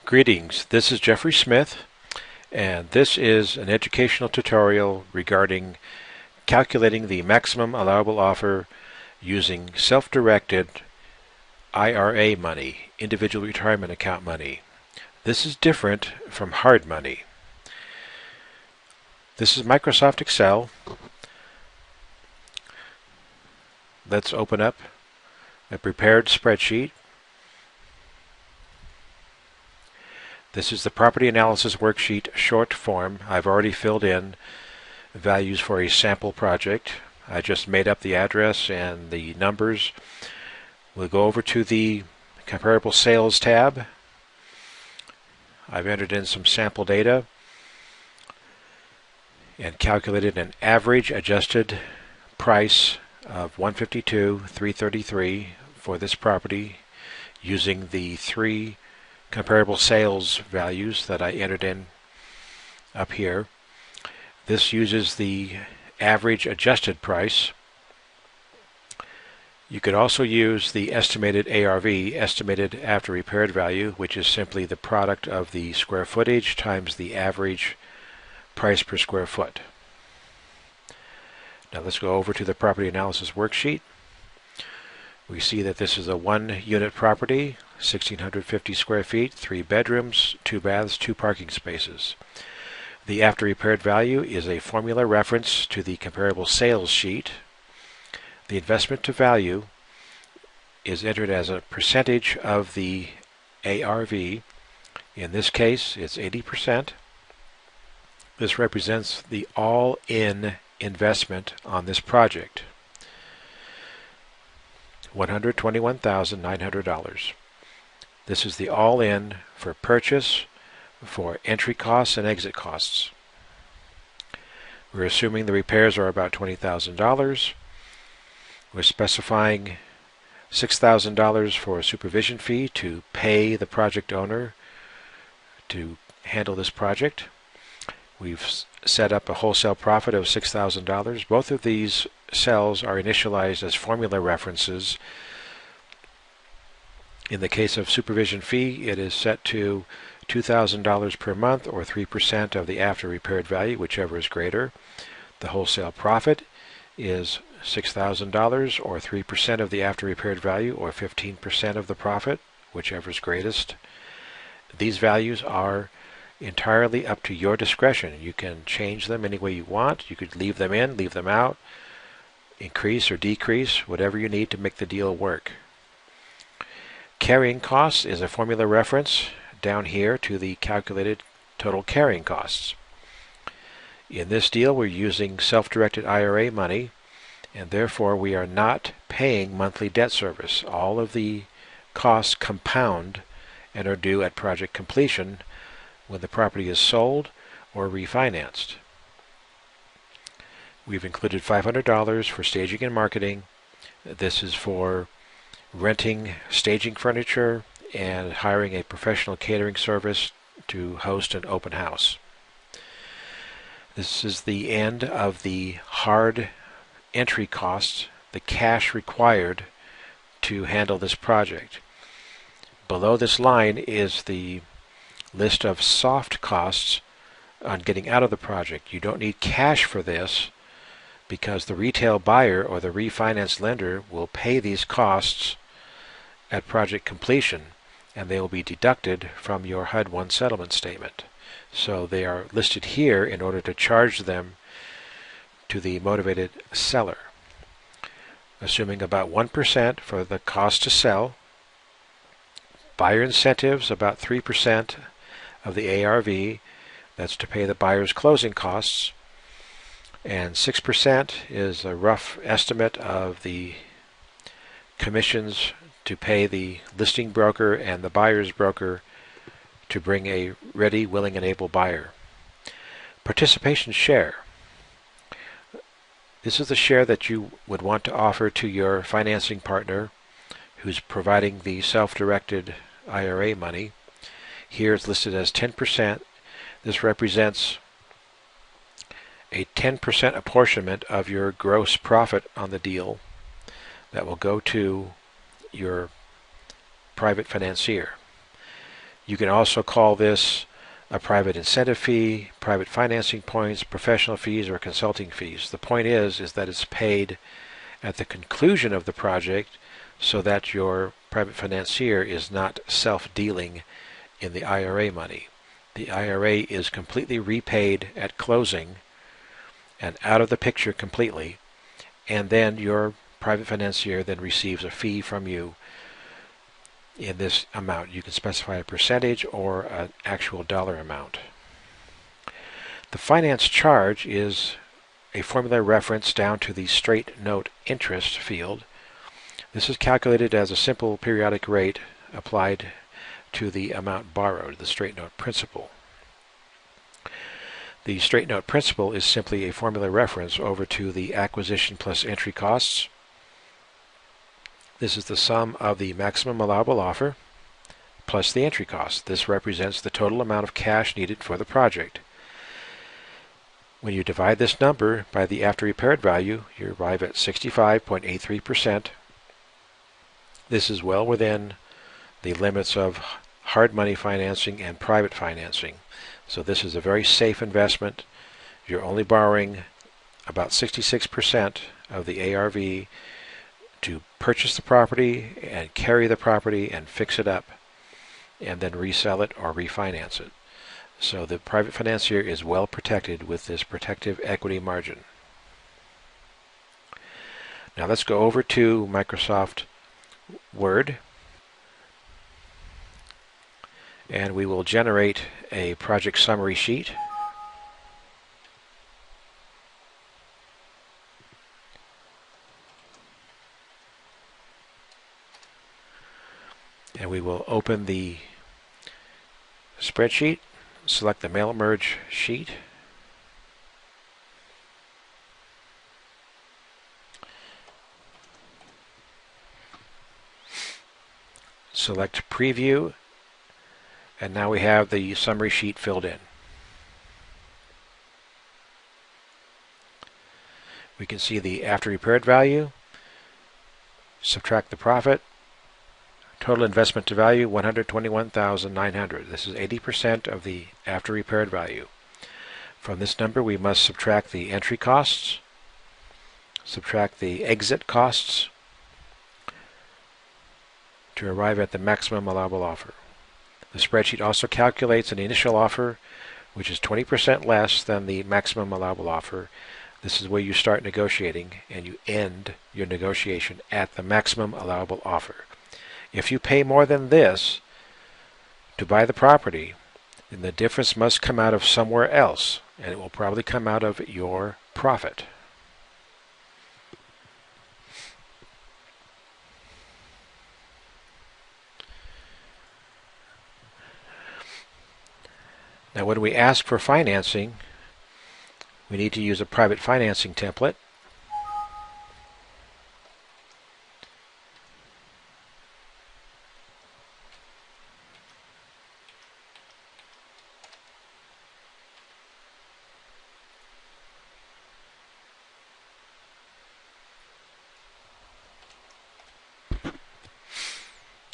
Greetings, this is Jeffrey Smith, and this is an educational tutorial regarding calculating the maximum allowable offer using self-directed IRA money, individual retirement account money. This is different from hard money. This is Microsoft Excel. Let's open up a prepared spreadsheet. This is the property analysis worksheet short form. I've already filled in values for a sample project. I just made up the address and the numbers. We'll go over to the comparable sales tab. I've entered in some sample data and calculated an average adjusted price of $152,333 for this property using the three comparable sales values that I entered in up here. This uses the average adjusted price. You could also use the estimated ARV, estimated after repaired value, which is simply the product of the square footage times the average price per square foot. Now let's go over to the property analysis worksheet. We see that this is a one-unit property, 1,650 square feet, 3 bedrooms, 2 baths, 2 parking spaces. The after repaired value is a formula reference to the comparable sales sheet. The investment to value is entered as a percentage of the ARV. In this case, it's 80%. This represents the all-in investment on this project. $121,900. This is the all-in for purchase, for entry costs and exit costs. We're assuming the repairs are about $20,000. We're specifying $6,000 for a supervision fee to pay the project owner to handle this project. We've set up a wholesale profit of $6,000. Both of these cells are initialized as formula references. In the case of supervision fee, it is set to $2,000 per month or 3% of the after repaired value, whichever is greater. The wholesale profit is $6,000 or 3% of the after repaired value or 15% of the profit, whichever is greatest. These values are entirely up to your discretion. You can change them any way you want. You could leave them in, leave them out, increase or decrease, whatever you need to make the deal work. Carrying costs is a formula reference down here to the calculated total carrying costs. In this deal, we're using self-directed IRA money, and therefore we are not paying monthly debt service. All of the costs compound and are due at project completion when the property is sold or refinanced. We've included $500 for staging and marketing. This is for renting staging furniture and hiring a professional catering service to host an open house. This is the end of the hard entry costs, the cash required to handle this project. Below this line is the list of soft costs on getting out of the project. You don't need cash for this because the retail buyer or the refinance lender will pay these costs at project completion, and they will be deducted from your HUD-1 settlement statement. So they are listed here in order to charge them to the motivated seller. Assuming about 1% for the cost to sell, buyer incentives about 3% of the ARV, that's to pay the buyer's closing costs, and 6% is a rough estimate of the commissions to pay the listing broker and the buyer's broker to bring a ready, willing, and able buyer. Participation share. This is the share that you would want to offer to your financing partner who's providing the self-directed IRA money. Here it's listed as 10%. This represents a 10% apportionment of your gross profit on the deal that will go to your private financier. You can also call this a private incentive fee, private financing points, professional fees, or consulting fees. The point is that it's paid at the conclusion of the project so that your private financier is not self-dealing in the IRA money. The IRA is completely repaid at closing and out of the picture completely, and then your private financier then receives a fee from you in this amount. You can specify a percentage or an actual dollar amount. The finance charge is a formula reference down to the straight note interest field. This is calculated as a simple periodic rate applied to the amount borrowed, the straight note principal. The straight note principal is simply a formula reference over to the acquisition plus entry costs. This is the sum of the maximum allowable offer plus the entry cost. This represents the total amount of cash needed for the project. When you divide this number by the after repaired value, you arrive at 65.83%. This is well within the limits of hard money financing and private financing. So this is a very safe investment. You're only borrowing about 66% of the ARV to purchase the property and carry the property and fix it up and then resell it or refinance it. So the private financier is well protected with this protective equity margin. Now let's go over to Microsoft Word, and we will generate a project summary sheet. And we will open the spreadsheet, select the mail merge sheet, select preview, and now we have the summary sheet filled in. We can see the after repaired value, subtract the profit, total investment to value $121,900. This is 80% of the after repaired value. From this number we must subtract the entry costs, subtract the exit costs to arrive at the maximum allowable offer. The spreadsheet also calculates an initial offer which is 20% less than the maximum allowable offer. This is where you start negotiating and you end your negotiation at the maximum allowable offer. If you pay more than this to buy the property, then the difference must come out of somewhere else, and it will probably come out of your profit. Now when we ask for financing, we need to use a private financing template.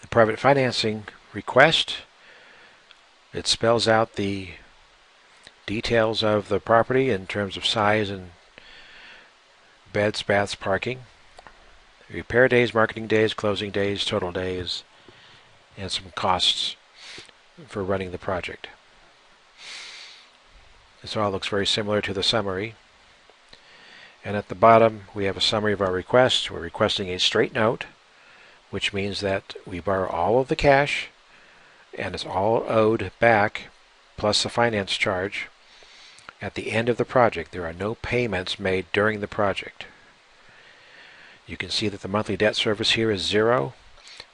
The private financing request, it spells out the details of the property in terms of size and beds, baths, parking, repair days, marketing days, closing days, total days, and some costs for running the project. This all looks very similar to the summary. And at the bottom we have a summary of our request. We're requesting a straight note, which means that we borrow all of the cash and it's all owed back plus the finance charge at the end of the project. There are no payments made during the project. You can see that the monthly debt service here is 0.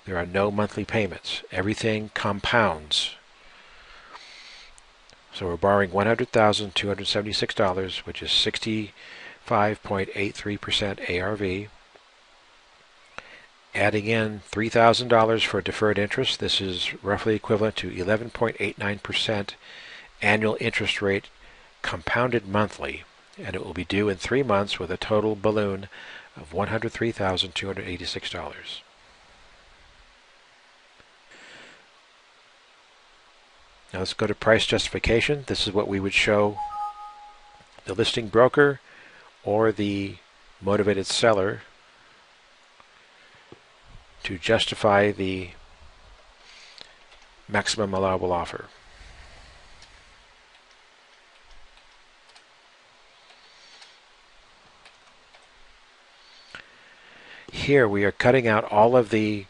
There are no monthly payments. Everything compounds. So we're borrowing $100,276, which is 65.83% ARV. Adding in $3,000 for deferred interest, this is roughly equivalent to 11.89% annual interest rate compounded monthly, and it will be due in 3 months with a total balloon of $103,286. Now let's go to price justification. This is what we would show the listing broker or the motivated seller to justify the maximum allowable offer. Here we are cutting out all of the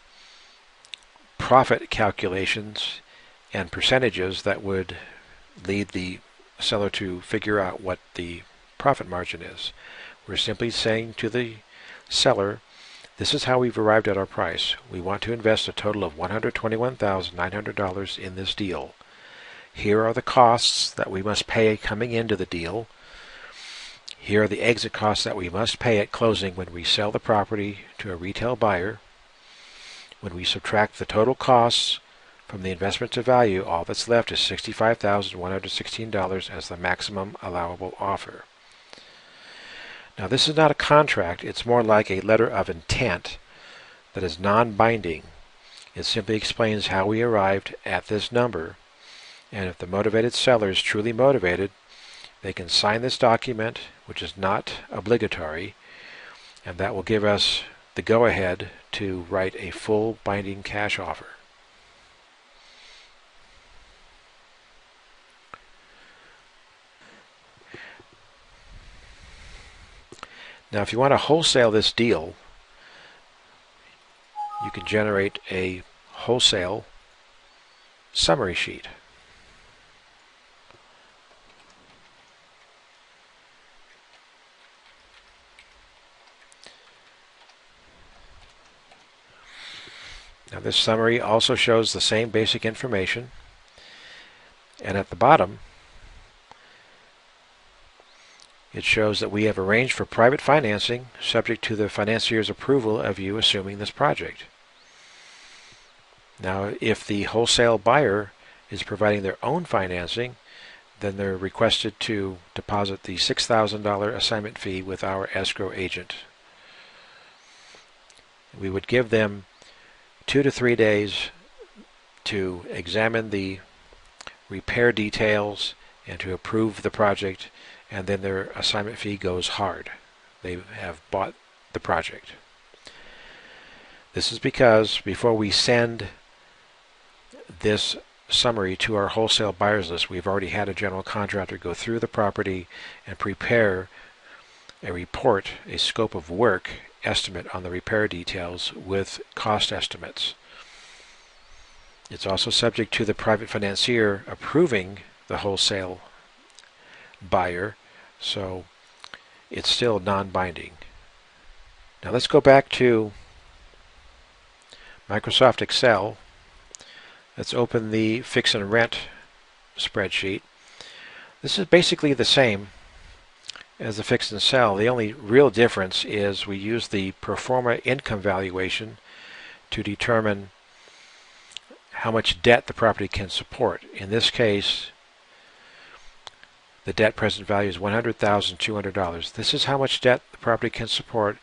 profit calculations and percentages that would lead the seller to figure out what the profit margin is. We're simply saying to the seller, this is how we've arrived at our price. We want to invest a total of $121,900 in this deal. Here are the costs that we must pay coming into the deal. Here are the exit costs that we must pay at closing when we sell the property to a retail buyer. When we subtract the total costs from the investment to value, all that's left is $65,116 as the maximum allowable offer. Now this is not a contract, it's more like a letter of intent that is non-binding. It simply explains how we arrived at this number, and if the motivated seller is truly motivated, they can sign this document, which is not obligatory, and that will give us the go-ahead to write a full binding cash offer. Now if you want to wholesale this deal, you can generate a wholesale summary sheet. Now this summary also shows the same basic information, and at the bottom it shows that we have arranged for private financing subject to the financier's approval of you assuming this project. Now if the wholesale buyer is providing their own financing, then they're requested to deposit the $6,000 assignment fee with our escrow agent. We would give them 2 to 3 days to examine the repair details and to approve the project, and then their assignment fee goes hard. They have bought the project. This is because before we send this summary to our wholesale buyers list, we've already had a general contractor go through the property and prepare a report, a scope of work estimate on the repair details with cost estimates. It's also subject to the private financier approving the wholesale buyer, so it's still non-binding. Now let's go back to Microsoft Excel. Let's open the Fix and Rent spreadsheet. This is basically the same as the fix and sell. The only real difference is we use the pro forma income valuation to determine how much debt the property can support. In this case, the debt present value is $100,200. This is how much debt the property can support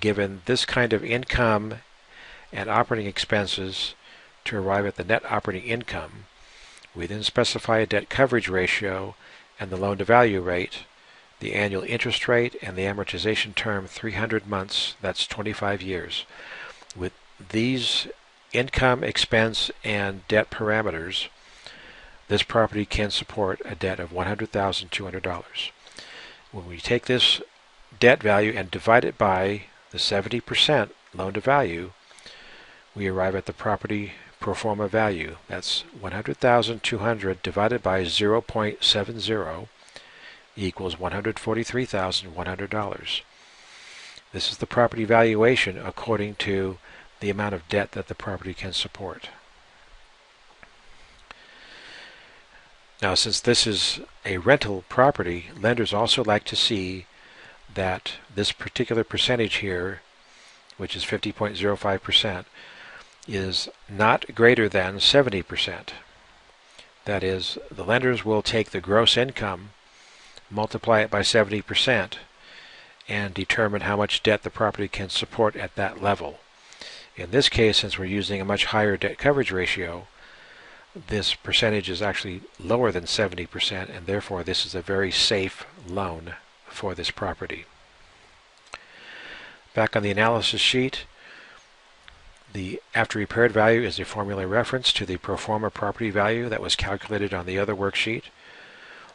given this kind of income and operating expenses to arrive at the net operating income. We then specify a debt coverage ratio and the loan-to-value rate, the annual interest rate, and the amortization term, 300 months, that's 25 years. With these income, expense, and debt parameters, this property can support a debt of $100,200. When we take this debt value and divide it by the 70% loan-to-value, we arrive at the property pro forma value. That's $100,200 divided by 0.70 equals $143,100. This is the property valuation according to the amount of debt that the property can support. Now, since this is a rental property, lenders also like to see that this particular percentage here, which is 50.05%, is not greater than 70%. That is, the lenders will take the gross income, multiply it by 70%, and determine how much debt the property can support at that level. In this case, since we're using a much higher debt coverage ratio, this percentage is actually lower than 70%, and therefore this is a very safe loan for this property. Back on the analysis sheet, the after repaired value is a formula reference to the pro forma property value that was calculated on the other worksheet.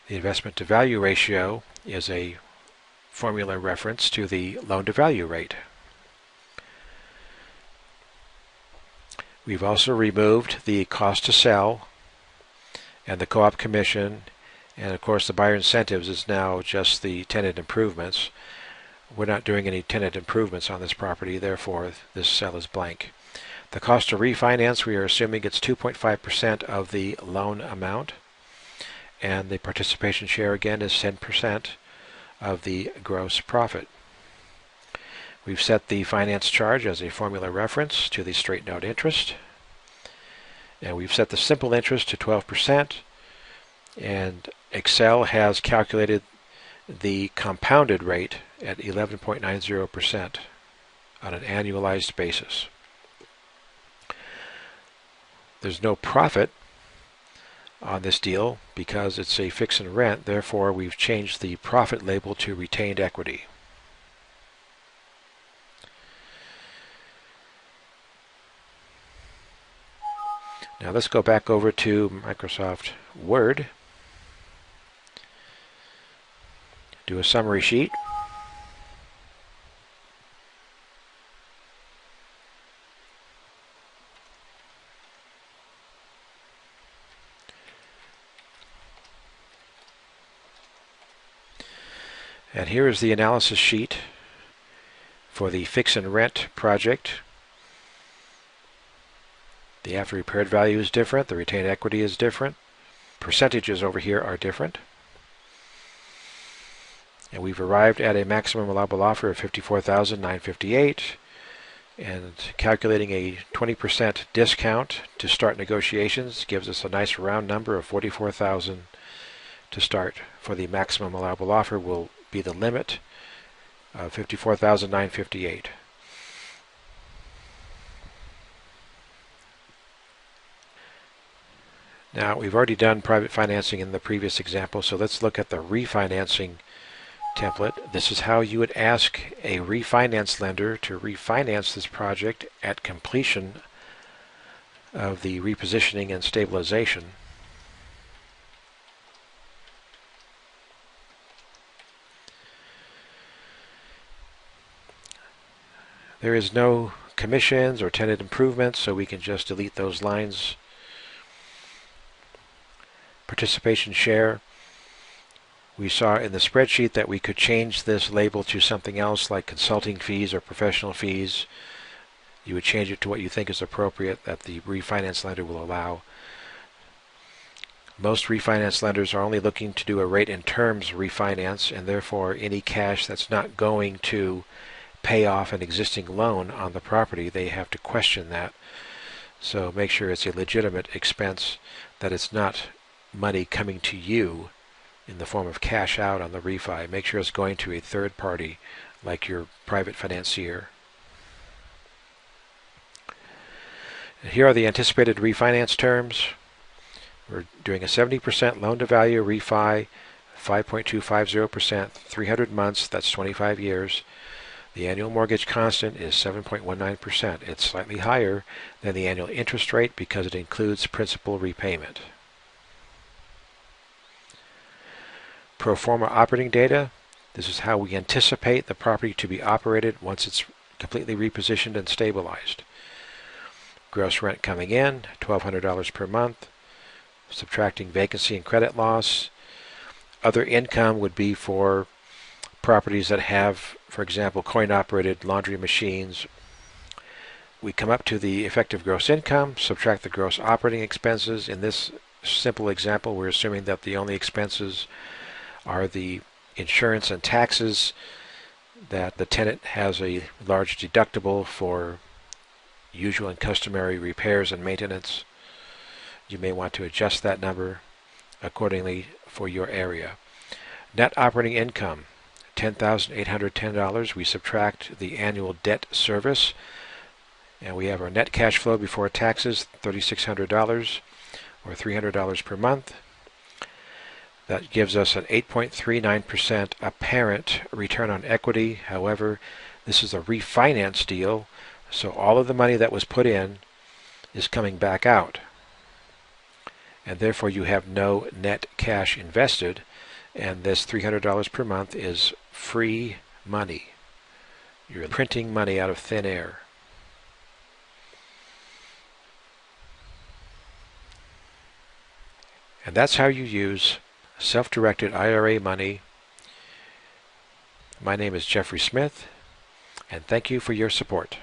The investment to value ratio is a formula reference to the loan to value rate. We've also removed the cost to sell and the co-op commission, and of course the buyer incentives is now just the tenant improvements. We're not doing any tenant improvements on this property, therefore this cell is blank. The cost to refinance, we are assuming it's 2.5% of the loan amount, and the participation share again is 10% of the gross profit. We've set the finance charge as a formula reference to the straight note interest, and we've set the simple interest to 12%, and Excel has calculated the compounded rate at 11.90% on an annualized basis. There's no profit on this deal because it's a fix and rent, therefore we've changed the profit label to retained equity. Now let's go back over to Microsoft Word, do a summary sheet. And here is the analysis sheet for the fix and rent project. The after repaired value is different, the retained equity is different, percentages over here are different. And we've arrived at a maximum allowable offer of $54,958, and calculating a 20% discount to start negotiations gives us a nice round number of $44,000 to start. For the maximum allowable offer will be the limit of $54,958. Now, we've already done private financing in the previous example, so let's look at the refinancing template. This is how you would ask a refinance lender to refinance this project at completion of the repositioning and stabilization. There is no commissions or tenant improvements, so we can just delete those lines. Participation share. We saw in the spreadsheet that we could change this label to something else like consulting fees or professional fees. You would change it to what you think is appropriate that the refinance lender will allow. Most refinance lenders are only looking to do a rate and terms refinance, and therefore any cash that's not going to pay off an existing loan on the property, they have to question that. So make sure it's a legitimate expense, that it's not money coming to you in the form of cash out on the refi. Make sure it's going to a third party like your private financier. And here are the anticipated refinance terms. We're doing a 70% loan to value refi, 5.250%, 300 months, that's 25 years. The annual mortgage constant is 7.19%. It's slightly higher than the annual interest rate because it includes principal repayment. Pro forma operating data. This is how we anticipate the property to be operated once it's completely repositioned and stabilized. Gross rent coming in, $1,200 per month. Subtracting vacancy and credit loss. Other income would be for properties that have, for example, coin-operated laundry machines. We come up to the effective gross income, subtract the gross operating expenses. In this simple example, we're assuming that the only expenses are the insurance and taxes, that the tenant has a large deductible for usual and customary repairs and maintenance. You may want to adjust that number accordingly for your area. Net operating income, $10,810. We subtract the annual debt service, and we have our net cash flow before taxes, $3,600. or $300 per month. That gives us an 8.39% apparent return on equity. However, this is a refinance deal, so all of the money that was put in is coming back out. And therefore you have no net cash invested, and this $300 per month is free money. You're printing money out of thin air. And that's how you use self-directed IRA money. My name is Jeffrey Smith, and thank you for your support.